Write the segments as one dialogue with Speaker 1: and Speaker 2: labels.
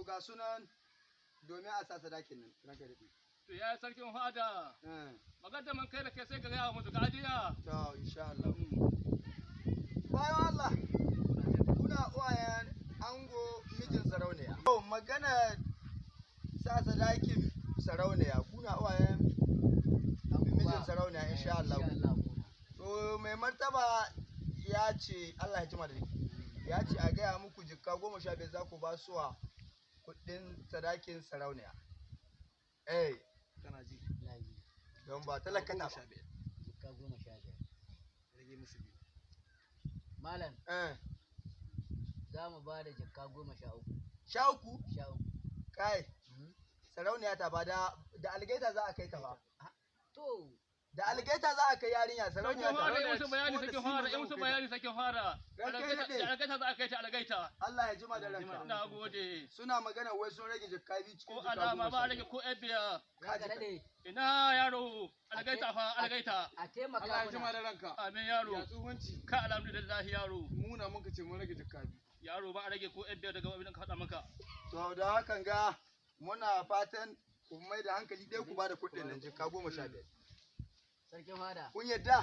Speaker 1: ga sunan domin a sa sadakin nan ranka da
Speaker 2: To ya sarkin fada. Magana man kai da kai sai ka gaya musu gajiya.
Speaker 1: to insha Allah bayan Allah kuna uwayen ango mijin sarauniya to magana sa sadakin sarauniya kuna uwayen mijin sarauniya insha Allah to mai martaba ya ce Allah ya jima da ya ce a gaya muku jikka 15 za ku ba suwa kuɗin sadakin sarauniya kana ji don ba talakata ba
Speaker 3: jikka 15 rage musu biyu malam za mu ba da jikka 13
Speaker 1: sha uku kai sarauniya ta ba da algaita za a kai ta ba
Speaker 3: to
Speaker 1: da algaita za a kai yarinya sarauniya ta
Speaker 2: Yi musu bayani sakin fara, yi musu bayani sakin fara. Da algaita za a kai ta algaita.
Speaker 1: Allah ya jima da ranka
Speaker 2: Na gode.
Speaker 1: suna magana wai sun rage jikka biyu cikin
Speaker 2: Ko
Speaker 1: jikka
Speaker 2: alama ba
Speaker 1: 15.
Speaker 2: rage ko biya.
Speaker 3: ka dade
Speaker 2: Ina yaro, algaita fa algaita.
Speaker 3: a taimaka
Speaker 4: Allah ya jima
Speaker 3: mana
Speaker 4: da ranka.
Speaker 2: Amin
Speaker 4: Ya
Speaker 2: yaro.
Speaker 4: tsuhunci.
Speaker 2: Ka alhamdulillah yaro.
Speaker 4: Muna muka ce mun rage jakka biyu.
Speaker 2: Yaro ba a rage ko biya daga abin da ka faɗa maka.
Speaker 1: to da hakan ga muna fatan ku mai da hankali dai ku ba da kuɗin nan jikka 15
Speaker 3: sarkin fada
Speaker 1: kun yadda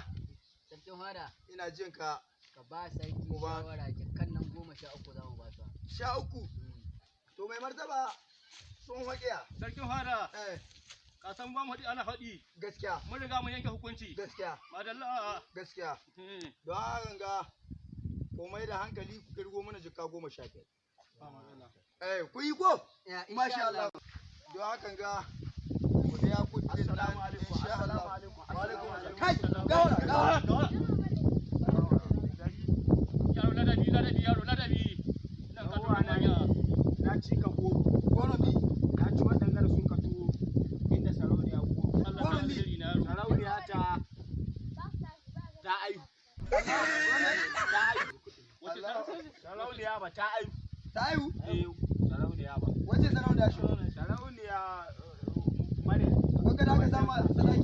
Speaker 3: sarkin fada
Speaker 1: ina jin ka
Speaker 3: ka ba sarki
Speaker 1: Uba.
Speaker 3: shawara jikkan nan 13 za mu ba su
Speaker 1: 13 to mai martaba sun haƙiya
Speaker 2: Sarkin fara,
Speaker 1: eh
Speaker 2: ka san ba mu haɗi ana haɗi.
Speaker 1: gaskiya
Speaker 2: Mun riga mun yanke hukunci.
Speaker 1: gaskiya
Speaker 2: Madalla.
Speaker 1: gaskiya don hakan ga ku mai da hankali ku kirgo mana jikka 15
Speaker 4: Ba magana.
Speaker 1: ku yi ko
Speaker 3: ya
Speaker 1: masha Allah don hakan ga ku biya kuɗin nan insha Allah wa alaikum assalam kai gawara gawara
Speaker 2: Yaro ladabi, ladabi, yaro ladabi. Nan ka tura manya.
Speaker 4: Na ci ka goro.
Speaker 1: goro bi
Speaker 4: Na ci waɗannan sun ka tuwo inda sarauniya goro.
Speaker 2: Allah ta alheri na yaro.
Speaker 4: Sarauniya ta aihu. Ta aihu.
Speaker 2: Wace
Speaker 4: Sarauniya ba ta aihu.
Speaker 1: ta haihu
Speaker 4: Sarauniya ba.
Speaker 1: wace sarauniya shi
Speaker 4: Sarauniya mare.
Speaker 1: wanda da aka sama sadaki